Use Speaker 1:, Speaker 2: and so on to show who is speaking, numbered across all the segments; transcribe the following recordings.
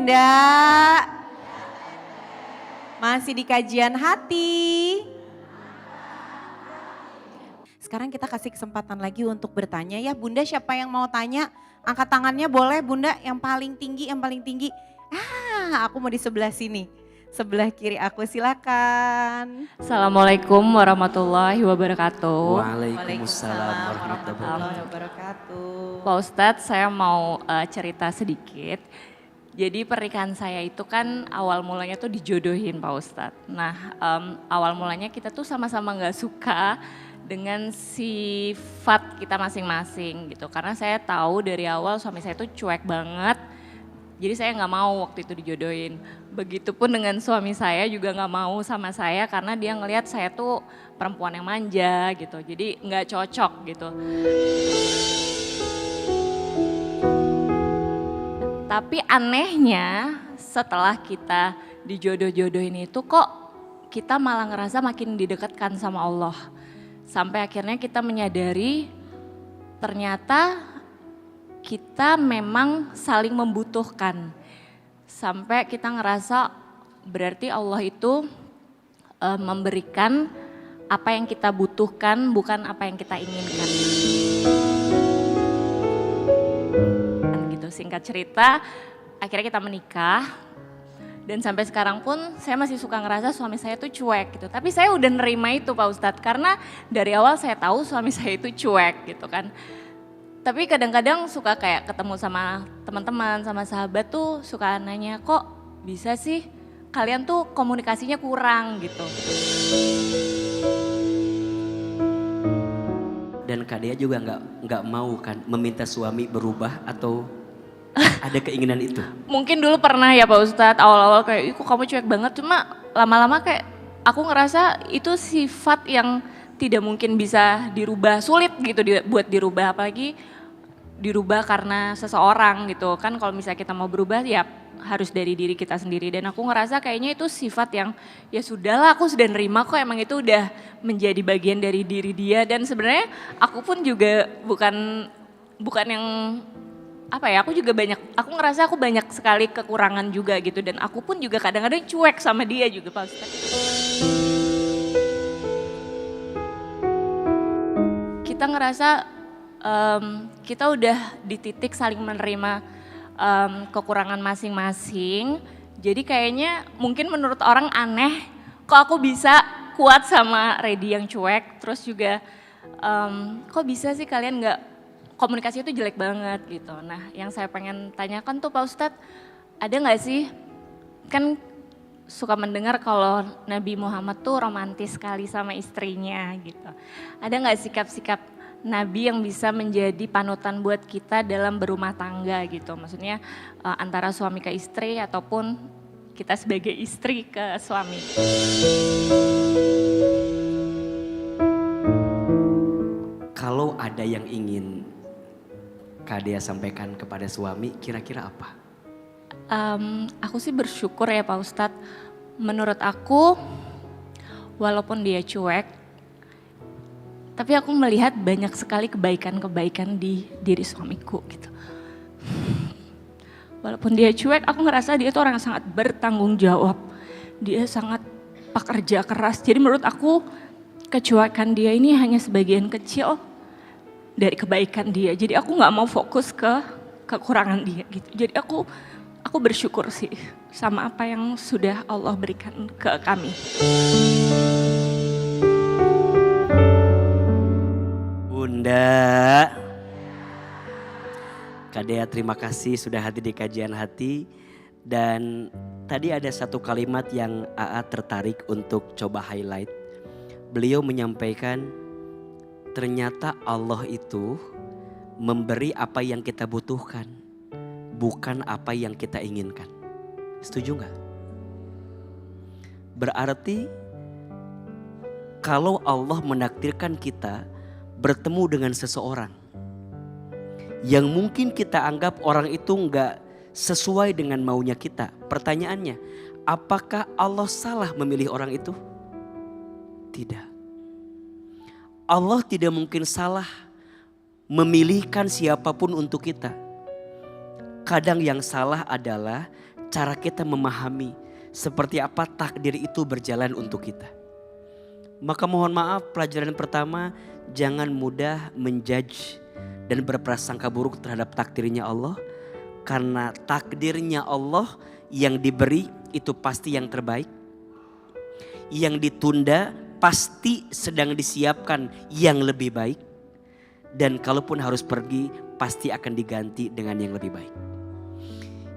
Speaker 1: Bunda? Masih di kajian hati. Sekarang kita kasih kesempatan lagi untuk bertanya ya. Bunda siapa yang mau tanya? Angkat tangannya boleh Bunda, yang paling tinggi, yang paling tinggi. Aku mau di sebelah sini. Sebelah kiri aku silakan.
Speaker 2: Assalamualaikum warahmatullahi wabarakatuh.
Speaker 1: Waalaikumsalam warahmatullahi wabarakatuh.
Speaker 2: Pak Ustadz, saya mau cerita sedikit. Jadi pernikahan saya itu kan awal mulanya tuh dijodohin Pak Ustadz. Nah awal mulanya kita tuh sama-sama gak suka dengan sifat kita masing-masing gitu. Karena saya tahu dari awal suami saya tuh cuek banget. Jadi saya nggak mau waktu itu dijodohin. Begitupun dengan suami saya juga nggak mau sama saya karena dia ngelihat saya tuh perempuan yang manja gitu. Jadi nggak cocok gitu. Tapi anehnya setelah kita dijodoh-jodohin itu kok kita malah ngerasa makin didekatkan sama Allah. Sampai akhirnya kita menyadari ternyata kita memang saling membutuhkan. Sampai kita ngerasa berarti Allah itu memberikan apa yang kita butuhkan bukan apa yang kita inginkan. Gitu, singkat cerita akhirnya kita menikah. Dan sampai sekarang pun saya masih suka ngerasa suami saya tuh cuek gitu. Tapi saya udah nerima itu Pak Ustadz karena dari awal saya tahu suami saya itu cuek gitu kan. Tapi kadang-kadang suka kayak ketemu sama teman-teman, sama sahabat tuh suka nanya kok bisa sih kalian tuh komunikasinya kurang gitu.
Speaker 3: Dan Kak Dea juga nggak mau kan meminta suami berubah atau ada keinginan itu?
Speaker 2: Mungkin dulu pernah ya Pak Ustadz awal-awal kayak kok kamu cuek banget, cuma lama-lama kayak aku ngerasa itu sifat yang tidak mungkin bisa dirubah, sulit gitu buat dirubah apalagi dirubah karena seseorang gitu kan. Kalau misalnya kita mau berubah ya harus dari diri kita sendiri dan aku ngerasa kayaknya itu sifat yang ya sudahlah aku sudah nerima kok, emang itu udah menjadi bagian dari diri dia. Dan sebenarnya aku pun juga bukan yang apa ya, aku ngerasa aku banyak sekali kekurangan juga gitu dan aku pun juga kadang-kadang cuek sama dia juga Pak Ustadz. Kita ngerasa kita udah di titik saling menerima kekurangan masing-masing. Jadi kayaknya mungkin menurut orang aneh kok aku bisa kuat sama Redi yang cuek. Terus juga kok bisa sih kalian gak, komunikasi itu jelek banget gitu. Nah yang saya pengen tanyakan tuh Pak Ustadz, ada gak sih, kan suka mendengar kalau Nabi Muhammad tuh romantis sekali sama istrinya gitu. Ada gak sikap-sikap Nabi yang bisa menjadi panutan buat kita dalam berumah tangga gitu. Maksudnya antara suami ke istri ataupun kita sebagai istri ke suami.
Speaker 3: Kalau ada yang ingin Kak Dea sampaikan kepada suami, kira-kira apa?
Speaker 2: Aku sih bersyukur ya Pak Ustadz. Menurut aku walaupun dia cuek, tapi aku melihat banyak sekali kebaikan-kebaikan di diri suamiku gitu. Walaupun dia cuek, aku ngerasa dia tuh orang yang sangat bertanggung jawab. Dia sangat pekerja keras. Jadi menurut aku kecuekan dia ini hanya sebagian kecil dari kebaikan dia. Jadi aku gak mau fokus ke kekurangan dia gitu. Jadi aku bersyukur sih sama apa yang sudah Allah berikan ke kami.
Speaker 3: Bunda, Kak Dea terima kasih sudah hadir di kajian hati. Dan tadi ada satu kalimat yang AA tertarik untuk coba highlight. Beliau menyampaikan ternyata Allah itu memberi apa yang kita butuhkan, bukan apa yang kita inginkan. Setuju gak? Berarti kalau Allah menakdirkan kita bertemu dengan seseorang yang mungkin kita anggap orang itu enggak sesuai dengan maunya kita. Pertanyaannya, apakah Allah salah memilih orang itu? Tidak. Allah tidak mungkin salah memilihkan siapapun untuk kita. Kadang yang salah adalah cara kita memahami seperti apa takdir itu berjalan untuk kita. Maka mohon maaf, pelajaran pertama, jangan mudah menjudge dan berprasangka buruk terhadap takdirnya Allah. Karena takdirnya Allah yang diberi itu pasti yang terbaik. Yang ditunda pasti sedang disiapkan yang lebih baik. Dan kalaupun harus pergi pasti akan diganti dengan yang lebih baik.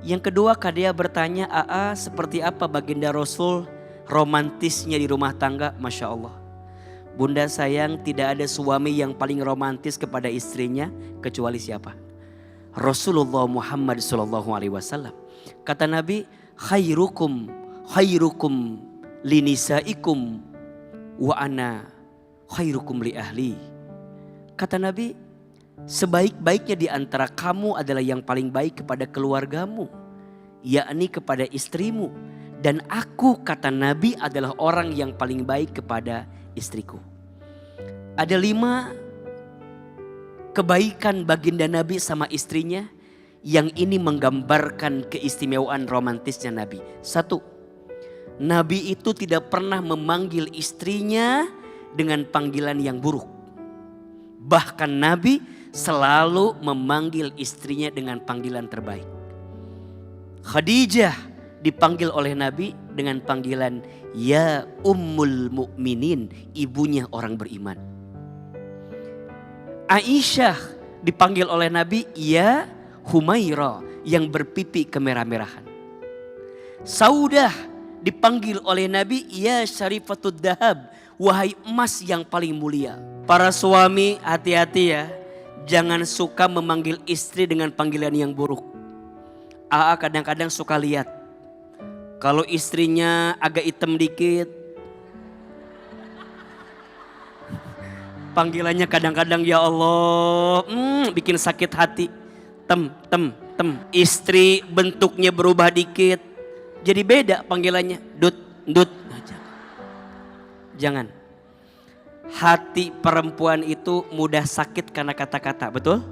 Speaker 3: Yang kedua, Kadia bertanya, seperti apa baginda Rasul romantisnya di rumah tangga? Masya Allah. Bunda sayang, tidak ada suami yang paling romantis kepada istrinya kecuali siapa? Rasulullah Muhammad SAW. Kata Nabi, khairukum linisaikum wa ana khairukum li ahli. Kata Nabi, sebaik-baiknya di antara kamu adalah yang paling baik kepada keluargamu, yakni kepada istrimu. Dan aku, kata Nabi, adalah orang yang paling baik kepada istriku. Ada 5 kebaikan baginda Nabi sama istrinya yang ini menggambarkan keistimewaan romantisnya Nabi. 1, Nabi itu tidak pernah memanggil istrinya dengan panggilan yang buruk. Bahkan Nabi selalu memanggil istrinya dengan panggilan terbaik. Khadijah dipanggil oleh Nabi dengan panggilan ya Ummul Mukminin, ibunya orang beriman. Aisyah dipanggil oleh Nabi ya Humaira, yang berpipi kemerah-merahan. Saudah dipanggil oleh Nabi ya Syarifatud Dahab, wahai emas yang paling mulia. Para suami hati-hati ya, jangan suka memanggil istri dengan panggilan yang buruk. Kadang-kadang suka lihat kalau istrinya agak hitam dikit, panggilannya kadang-kadang ya Allah, bikin sakit hati. Tem. Istri bentuknya berubah dikit, jadi beda panggilannya. Dut. Jangan. Hati perempuan itu mudah sakit karena kata-kata, betul?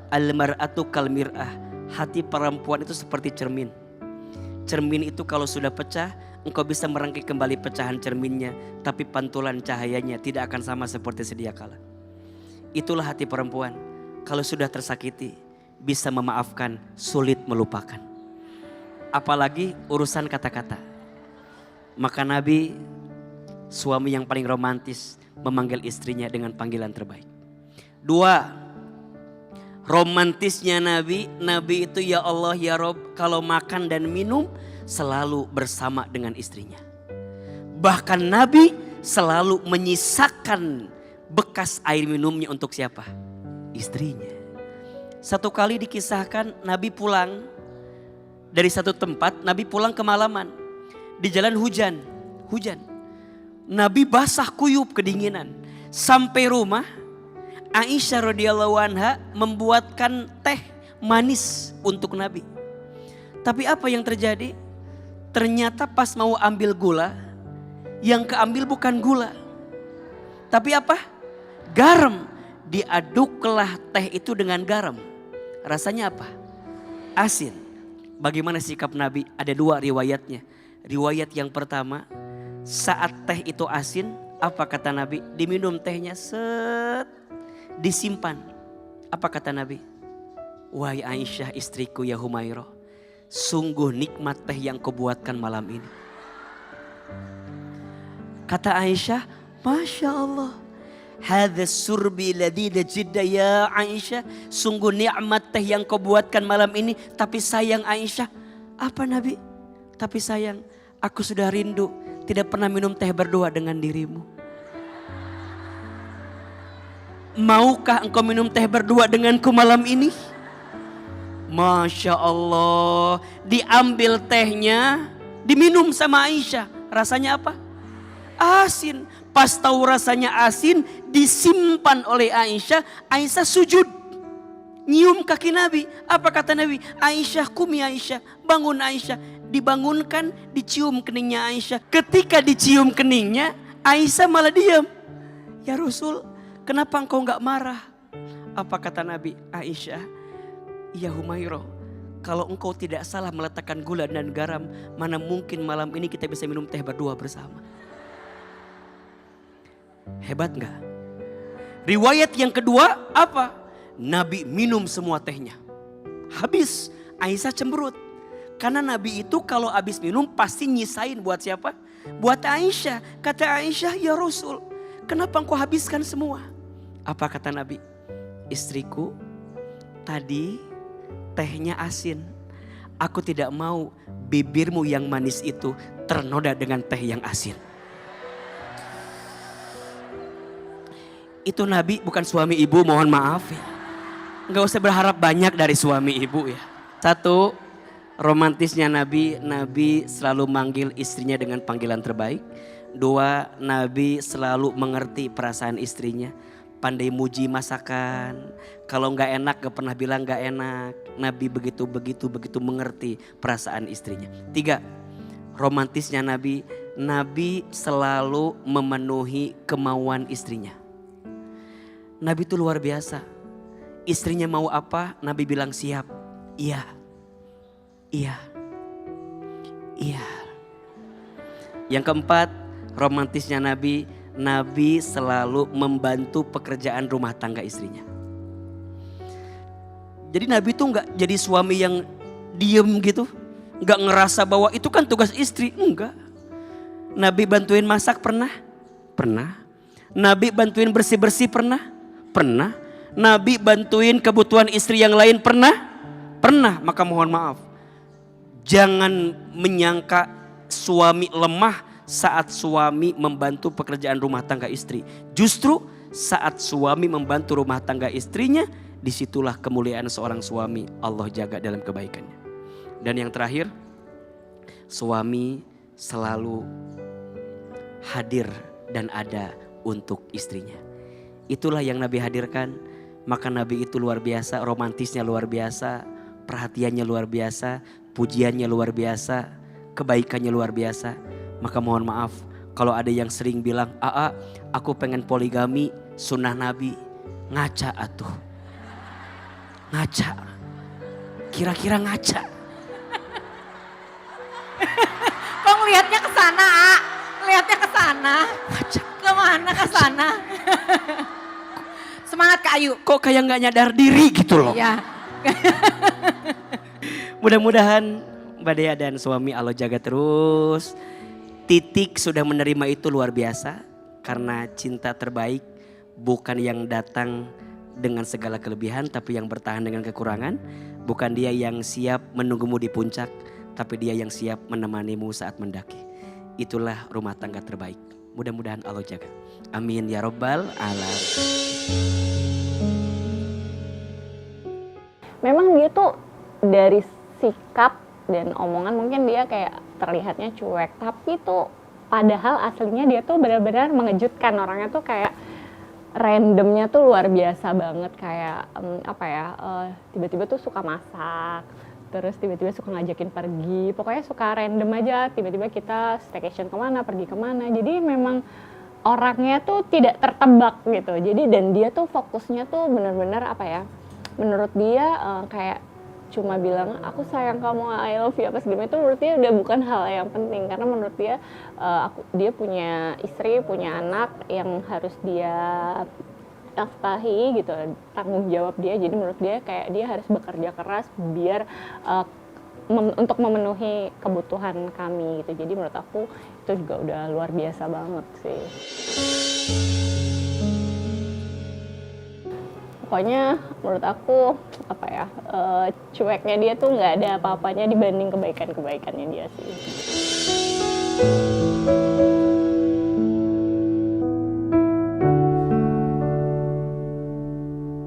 Speaker 3: Al-mar'atu kal mir'ah. Hati perempuan itu seperti cermin. Cermin itu kalau sudah pecah, engkau bisa merangkai kembali pecahan cerminnya, tapi pantulan cahayanya tidak akan sama seperti sedia kala. Itulah hati perempuan. Kalau sudah tersakiti, bisa memaafkan, sulit melupakan. Apalagi urusan kata-kata. Maka Nabi, suami yang paling romantis, memanggil istrinya dengan panggilan terbaik. 2, romantisnya Nabi itu ya Allah ya Rob, kalau makan dan minum selalu bersama dengan istrinya. Bahkan Nabi selalu menyisakan bekas air minumnya untuk siapa? Istrinya. Satu kali dikisahkan Nabi pulang dari satu tempat, Nabi pulang kemalaman. Di jalan hujan. Nabi basah kuyup kedinginan. Sampai rumah, Aisyah radhiyallahu anha membuatkan teh manis untuk Nabi. Tapi apa yang terjadi? Ternyata pas mau ambil gula, yang keambil bukan gula. Tapi apa? Garam. Diaduklah teh itu dengan garam. Rasanya apa? Asin. Bagaimana sikap Nabi? Ada 2 riwayatnya. Riwayat yang pertama, saat teh itu asin, apa kata Nabi? Diminum tehnya, disimpan. Apa kata Nabi? Wahai Aisyah istriku ya Humairah, sungguh nikmat teh yang kau buatkan malam ini. Kata Aisyah, Masya Allah. Hadha surbi ladida jidda ya Aisyah. Sungguh nikmat teh yang kau buatkan malam ini. Tapi sayang Aisyah. Apa Nabi? Tapi sayang, aku sudah rindu tidak pernah minum teh berdua dengan dirimu. Maukah engkau minum teh berdua denganku malam ini? Masya Allah. Diambil tehnya, diminum sama Aisyah. Rasanya apa? Asin. Pas tahu rasanya asin, disimpan oleh Aisyah. Aisyah sujud, nyium kaki Nabi. Apa kata Nabi? Aisyah, kumi Aisyah, bangun Aisyah. Dibangunkan, dicium keningnya Aisyah. Ketika dicium keningnya, Aisyah malah diam. Ya Rasul, kenapa engkau gak marah? Apa kata Nabi? Aisyah, ya Humairah, Kalau engkau tidak salah meletakkan gula dan garam, mana mungkin malam ini kita bisa minum teh berdua bersama. Hebat nggak? Riwayat yang kedua apa? Nabi minum semua tehnya. Habis, Aisyah cemberut. Karena Nabi itu kalau habis minum pasti nyisain buat siapa? Buat Aisyah. Kata Aisyah, ya Rasul, kenapa engkau habiskan semua? Apa kata Nabi? Istriku, tadi tehnya asin. Aku tidak mau bibirmu yang manis itu ternoda dengan teh yang asin. Itu Nabi bukan suami ibu, mohon maaf ya. Gak usah berharap banyak dari suami ibu ya. Satu, romantisnya Nabi, Nabi selalu manggil istrinya dengan panggilan terbaik. Dua, Nabi selalu mengerti perasaan istrinya. Pandai muji masakan. Kalau gak enak gak pernah bilang gak enak. Nabi begitu mengerti perasaan istrinya. Tiga, romantisnya Nabi, Nabi selalu memenuhi kemauan istrinya. Nabi itu luar biasa. Istrinya mau apa, Nabi bilang siap. Iya. Iya. Iya. Yang keempat, romantisnya Nabi, Nabi selalu membantu pekerjaan rumah tangga istrinya. Jadi Nabi itu enggak jadi suami yang diem gitu. Enggak ngerasa bahwa itu kan tugas istri, enggak. Nabi bantuin masak pernah? Pernah. Nabi bantuin bersih-bersih pernah? Pernah. Nabi bantuin kebutuhan istri yang lain pernah? Pernah. Maka mohon maaf, jangan menyangka suami lemah saat suami membantu pekerjaan rumah tangga istri. Justru saat suami membantu rumah tangga istrinya, disitulah kemuliaan seorang suami. Allah jaga dalam kebaikannya. Dan yang terakhir, suami selalu hadir dan ada untuk istrinya. Itulah yang Nabi hadirkan. Maka Nabi itu luar biasa, romantisnya luar biasa, perhatiannya luar biasa, pujiannya luar biasa, kebaikannya luar biasa. Maka mohon maaf kalau ada yang sering bilang, "Aa, aku pengen poligami, sunnah Nabi." Ngaca atuh. Ngaca. Kira-kira ngaca.
Speaker 1: Kok ngelihatnya ke sana, A? Ngelihatnya ke sana.
Speaker 3: Ngaca.
Speaker 1: Kemana ke sana? Semangat Kak Ayu.
Speaker 3: Kok kayak gak nyadar diri gitu loh.
Speaker 1: Iya.
Speaker 3: Mudah-mudahan Mbak Dea dan suami Allah jaga terus. Titik sudah menerima itu luar biasa. Karena cinta terbaik bukan yang datang dengan segala kelebihan, tapi yang bertahan dengan kekurangan. Bukan dia yang siap menunggumu di puncak, tapi dia yang siap menemanimu saat mendaki. Itulah rumah tangga terbaik. Mudah-mudahan Allah jaga. Amin ya robbal alamin.
Speaker 2: Memang dia tuh dari sikap dan omongan mungkin dia kayak terlihatnya cuek, tapi tuh padahal aslinya dia tuh benar-benar mengejutkan. Orangnya tuh kayak randomnya tuh luar biasa banget, kayak tiba-tiba tuh suka masak, terus tiba-tiba suka ngajakin pergi, pokoknya suka random aja, tiba-tiba kita staycation kemana, pergi kemana. Jadi memang orangnya tuh tidak tertebak gitu. Jadi dan dia tuh fokusnya tuh benar-benar menurut dia kayak cuma bilang aku sayang kamu, I love you apa segala itu, menurut dia udah bukan hal yang penting. Karena menurut dia dia punya istri, punya anak yang harus dia nafkahi gitu, tanggung jawab dia. Jadi menurut dia kayak dia harus bekerja keras biar untuk memenuhi kebutuhan kami gitu. Jadi menurut aku itu juga udah luar biasa banget sih. Pokoknya menurut aku cueknya dia tuh nggak ada apa-apanya dibanding kebaikan-kebaikannya dia sih.